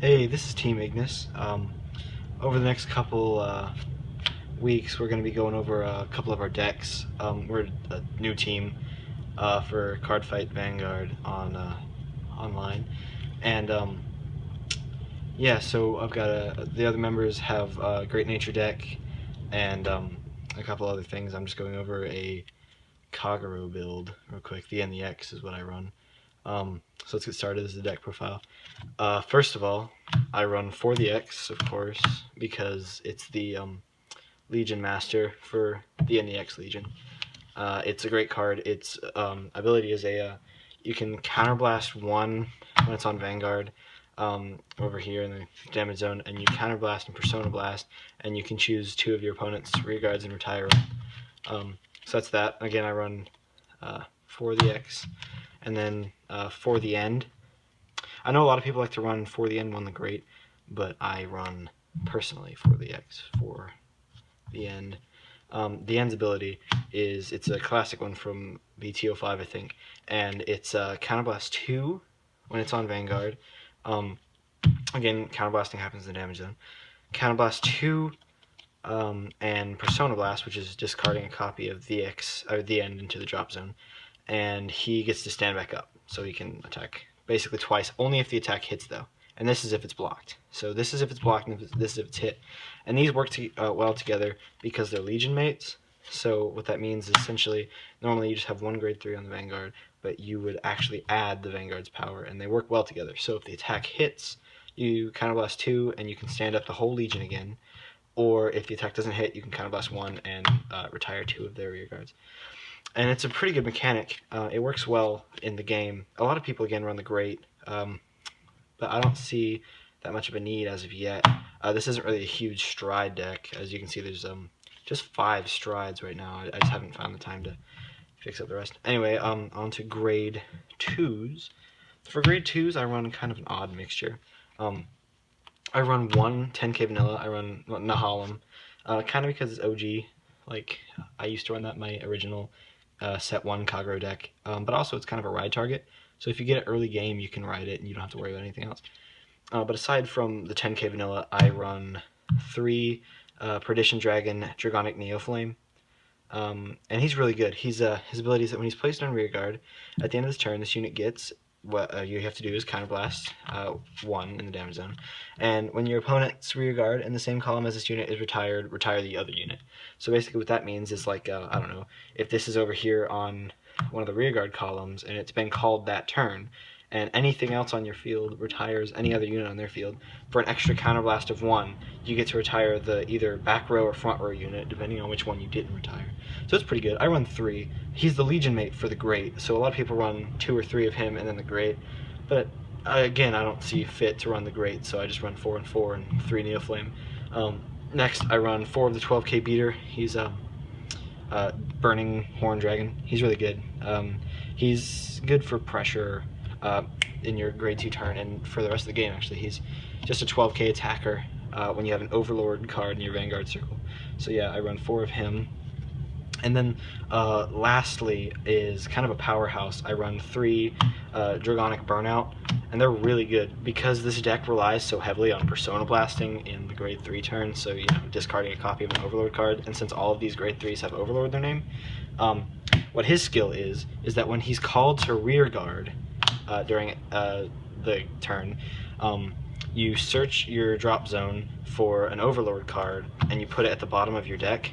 Hey, this is Team Ignis. Over the next couple weeks, we're going to be going over a couple of our decks. We're a new team for Cardfight Vanguard on online, and yeah. So I've got the other members have a Great Nature deck and a couple other things. I'm just going over a Kagero build real quick. The NEX is what I run. So let's get started. This is the deck profile. First of all, I run for the X, of course, because it's the Legion Master for the NEX Legion. It's a great card. Its ability is you can counterblast one when it's on Vanguard over here in the damage zone, and you counterblast and Persona Blast, and you can choose two of your opponent's rear guards and retire them. So that's that. Again, I run for the X, and then for the end. I know a lot of people like to run for the end on the Great, but I run personally for the X for the end. The end's ability it's a classic one from BTO5, I think, and it's Counterblast 2 when it's on Vanguard. Again, counterblasting happens in the damage zone. Counterblast 2 and Persona Blast, which is discarding a copy of the X or the end into the drop zone, and he gets to stand back up, so he can attack basically twice, only if the attack hits though. And this is if it's blocked. So this is if it's blocked, and this is if it's hit. And these work well together because they're Legion mates. So what that means is essentially, normally you just have one grade 3 on the Vanguard, but you would actually add the Vanguard's power, and they work well together. So if the attack hits, you counterblast 2, and you can stand up the whole Legion again. Or if the attack doesn't hit, you can counterblast 1 and retire 2 of their rear guards. And it's a pretty good mechanic. It works well in the game. A lot of people, again, run the Great, but I don't see that much of a need as of yet. This isn't really a huge stride deck. As you can see, there's just 5 strides right now. I just haven't found the time to fix up the rest. Anyway, on to grade 2s. For grade 2s, I run kind of an odd mixture. I run one 10k vanilla. I run nahelem, kind of because it's OG. Like, I used to run that in my original set 1 Kagero deck, but also it's kind of a ride target. So if you get it early game, you can ride it and you don't have to worry about anything else. But aside from the 10k vanilla, I run 3 Perdition Dragon Dragonic Neoflame. And he's really good. His ability is that when he's placed on rear guard, at the end of this turn, this unit gets what you have to do is counterblast 1 in the damage zone, and when your opponent's rear guard in the same column as this unit is retired, retire the other unit. So basically what that means is, like, I don't know, if this is over here on one of the rear guard columns and it's been called that turn, and anything else on your field retires any other unit on their field, for an extra counterblast of 1, you get to retire the either back row or front row unit, depending on which one you didn't retire. So it's pretty good. I run 3. He's the Legion mate for the Great, so a lot of people run 2 or 3 of him and then the Great, but again, I don't see fit to run the Great, so I just run 4 and 4 and 3 Neoflame. Next, I run 4 of the 12k beater. He's Burning Horn Dragon. He's really good. He's good for pressure in your grade 2 turn, and for the rest of the game, actually. He's just a 12k attacker when you have an Overlord card in your Vanguard circle. So yeah, I run 4 of him. And then lastly is kind of a powerhouse. I run 3 Dragonic Burnout, and they're really good because this deck relies so heavily on Persona Blasting in the grade 3 turn, so, you know, discarding a copy of an Overlord card, and since all of these grade 3s have Overlord in their name, what his skill is that when he's called to rear guard during the turn, you search your drop zone for an Overlord card, and you put it at the bottom of your deck,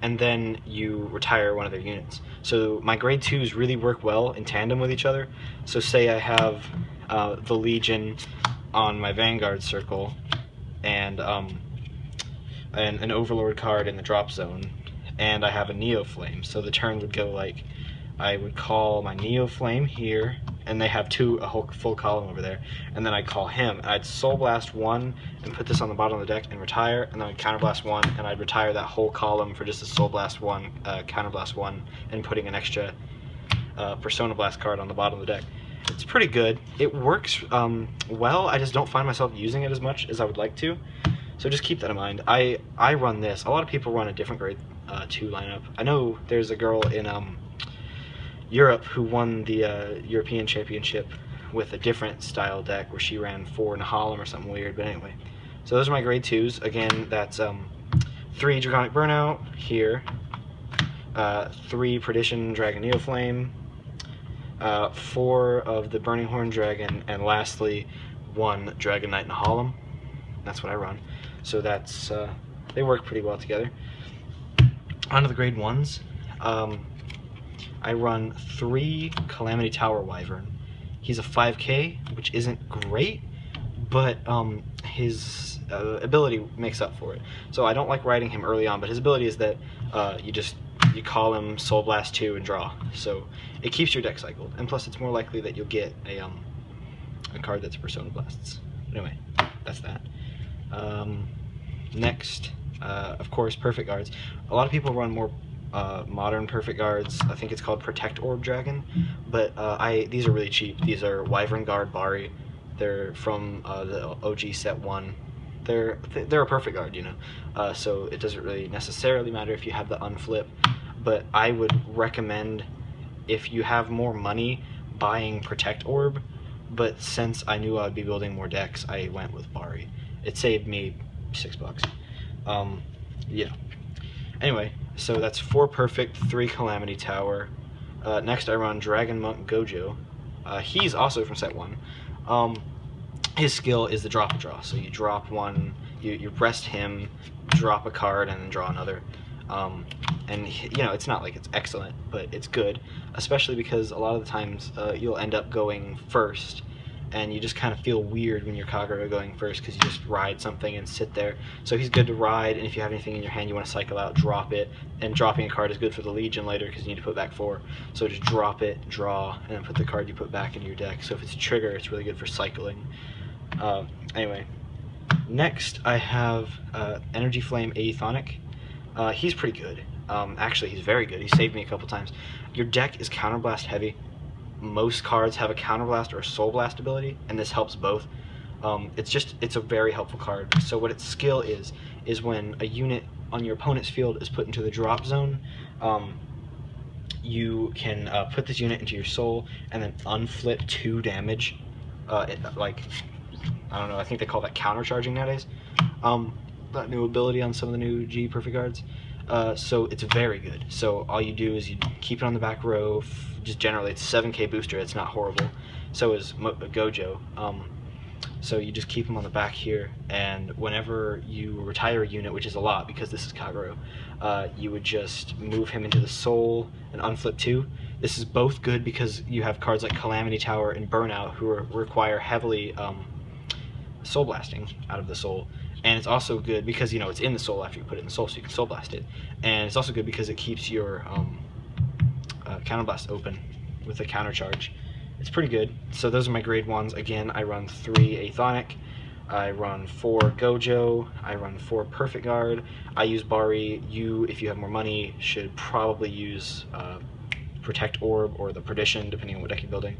and then you retire one of their units. So my grade 2s really work well in tandem with each other. So say I have the Legion on my Vanguard circle and an Overlord card in the drop zone, and I have a Neoflame. So the turn would go like, I would call my Neoflame here, and they have a whole full column over there, and then I'd call him, and I'd Soul Blast 1 and put this on the bottom of the deck and retire, and then I'd Counterblast 1 and I'd retire that whole column for just a Soul Blast 1, Counterblast 1, and putting an extra Persona Blast card on the bottom of the deck. It's pretty good. It works well. I just don't find myself using it as much as I would like to, so just keep that in mind. I run this. A lot of people run a different grade 2 lineup. I know there's a girl in Europe who won the European Championship with a different style deck where she ran 4 nahelem or something weird, but anyway. So those are my grade 2s. Again, that's 3 Dragonic Burnout here, 3 Perdition Dragon Neoflame, 4 of the Burning Horn Dragon, and lastly 1 Dragon Knight nahelem. That's what I run. So that's they work pretty well together. On to the grade 1s. I run 3 Calamity Tower Wyvern. He's a 5k, which isn't great, but his ability makes up for it. So I don't like riding him early on, but his ability is that you call him Soul Blast 2 and draw. So it keeps your deck cycled, and plus it's more likely that you'll get a card that's Persona Blasts. Anyway, that's that. Next, of course, Perfect Guards. A lot of people run more modern Perfect Guards. I think it's called Protect Orb Dragon, but these are really cheap. These are Wyvern Guard Bari. They're from the OG set 1. They're a Perfect Guard, you know, so it doesn't really necessarily matter if you have the unflip, but I would recommend, if you have more money, buying Protect Orb, but since I knew I would be building more decks, I went with Bari. It saved me $6. Yeah. Anyway, so that's 4 Perfect, 3 Calamity Tower. Next I run Dragon Monk Gojo. He's also from set 1. His skill is the drop a draw. So you drop one, you rest him, drop a card, and then draw another. And you know, it's not like it's excellent, but it's good, especially because a lot of the times you'll end up going first, and you just kind of feel weird when you're Kagero going first because you just ride something and sit there. So he's good to ride, and if you have anything in your hand you want to cycle out, drop it. And dropping a card is good for the Legion later because you need to put back 4. So just drop it, draw, and then put the card you put back into your deck. So if it's a trigger, it's really good for cycling. Anyway, next I have Energy Flame Aethonic. He's pretty good. Actually, he's very good. He saved me a couple times. Your deck is Counterblast heavy. Most cards have a Counterblast or a Soul Blast ability, and this helps both. It's a very helpful card. So what its skill is when a unit on your opponent's field is put into the drop zone, you can put this unit into your soul and then unflip 2 damage. Like, I don't know, I think they call that countercharging nowadays. That new ability on some of the new G Perfect Guards. So it's very good. So all you do is you keep it on the back row. Just generally, it's a 7k booster. It's not horrible. So is Gojo. So you just keep them on the back here, and whenever you retire a unit, which is a lot because this is Kagero, you would just move him into the soul and unflip 2. This is both good because you have cards like Calamity Tower and Burnout who require heavily soul blasting out of the soul. And it's also good because, you know, it's in the soul after you put it in the soul, so you can soul blast it. And it's also good because it keeps your counterblast open with a counter charge. It's pretty good. So those are my grade 1s. Again, I run 3 Aethonic, I run 4 Gojo, I run 4 Perfect Guard. I use Bari. You, if you have more money, should probably use Protect Orb or the Perdition, depending on what deck you're building.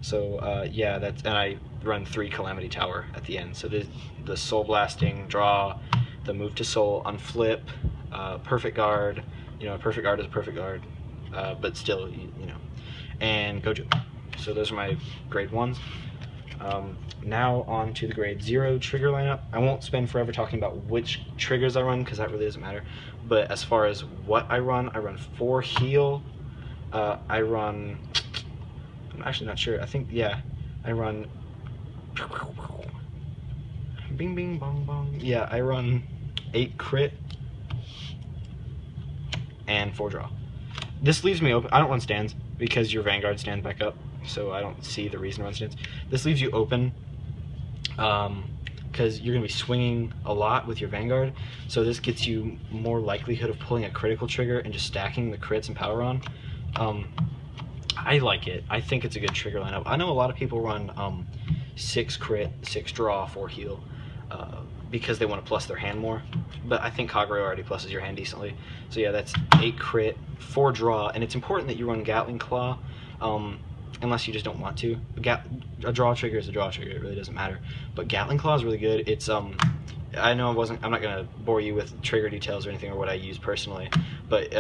So yeah, and I run 3 Calamity Tower at the end. So the Soul Blasting, draw, the move to Soul, unflip, Perfect Guard. You know, Perfect Guard is a Perfect Guard, but still, you know, and Gojo. So those are my grade 1s. Now on to the grade 0 trigger lineup. I won't spend forever talking about which triggers I run because that really doesn't matter. But as far as what I run 4 heal. I'm actually not sure. I think, yeah, I run bing bing bong bong. Yeah, I run 8 crit and 4 draw. This leaves me open. I don't run stands because your Vanguard stands back up, so I don't see the reason to run stands. This leaves you open because you're going to be swinging a lot with your Vanguard, so this gets you more likelihood of pulling a critical trigger and just stacking the crits and power on. I like it. I think it's a good trigger lineup. I know a lot of people run 6 crit, 6 draw, 4 heal because they want to plus their hand more, but I think Kagero already pluses your hand decently. So yeah, that's 8 crit, 4 draw, and it's important that you run Gatling Claw unless you just don't want to. A draw trigger is a draw trigger, it really doesn't matter. But Gatling Claw is really good. It's I know I'm not gonna bore you with trigger details or anything or what I use personally, but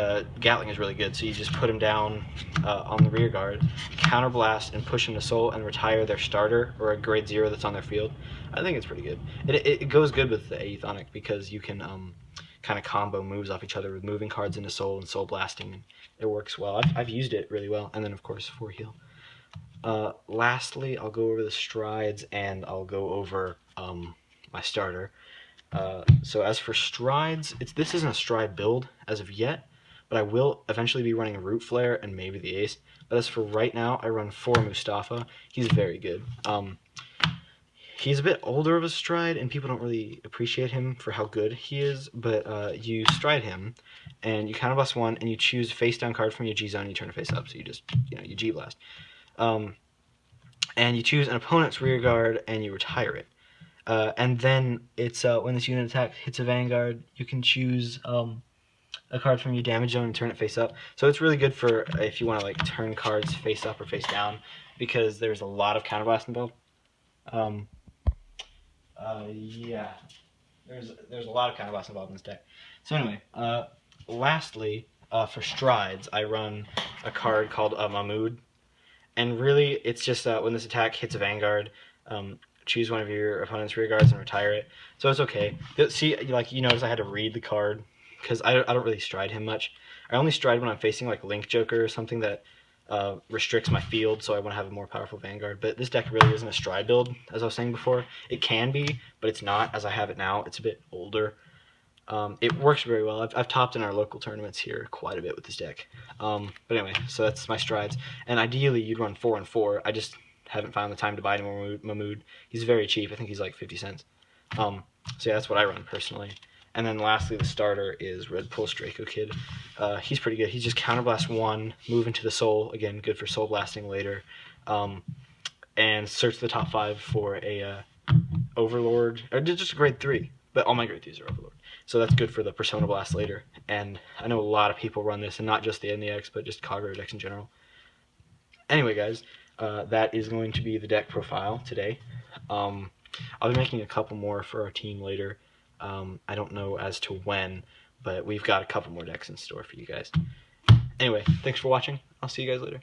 Gatling is really good. So you just put him down on the rear guard, counterblast, and push him to soul and retire their starter or a grade 0 that's on their field. I think it's pretty good. It goes good with the aethonic because you can kind of combo moves off each other with moving cards into soul and soul blasting, and it works well. I've used it really well, and then of course 4 heal. Lastly, I'll go over the strides and I'll go over my starter. So as for strides, this isn't a stride build as of yet, but I will eventually be running Root Flare and maybe the Ace. But as for right now, I run 4 Mustafa. He's very good. He's a bit older of a stride, and people don't really appreciate him for how good he is, but you stride him, and you counterblast 1, and you choose face down card from your G zone, you turn it face up, so you just, you G blast. And you choose an opponent's rear guard, and you retire it. And then it's when this unit attack hits a Vanguard, you can choose a card from your damage zone and turn it face up. So it's really good for if you want to like turn cards face up or face down, because there's a lot of counterblast involved. Yeah, there's a lot of counterblast involved in this deck. So anyway, lastly, for strides, I run a card called Mahmud, and really it's just when this attack hits a Vanguard, choose one of your opponent's rear guards and retire it. So it's okay. See, like you notice I had to read the card because I don't really stride him much. I only stride when I'm facing like Link Joker or something that restricts my field, so I want to have a more powerful Vanguard. But this deck really isn't a stride build, as I was saying before. It can be, but it's not, as I have it now. It's a bit older. It works very well. I've topped in our local tournaments here quite a bit with this deck. But anyway, so that's my strides. And ideally, you'd run 4 and 4. I just haven't found the time to buy any more Mahmud. He's very cheap. I think he's like 50 cents. So yeah, that's what I run personally. And then lastly, the starter is Red Pulse DracoKid. He's pretty good. He's just counterblast 1, move into the soul. Again, good for soul blasting later. And search the top 5 for a Overlord, or just a grade 3. But all my grade 3s are Overlord. So that's good for the Persona Blast later. And I know a lot of people run this, and not just the NEX, but just Kagero decks in general. Anyway, guys, that is going to be the deck profile today. I'll be making a couple more for our team later. I don't know as to when, but we've got a couple more decks in store for you guys. Anyway, thanks for watching. I'll see you guys later.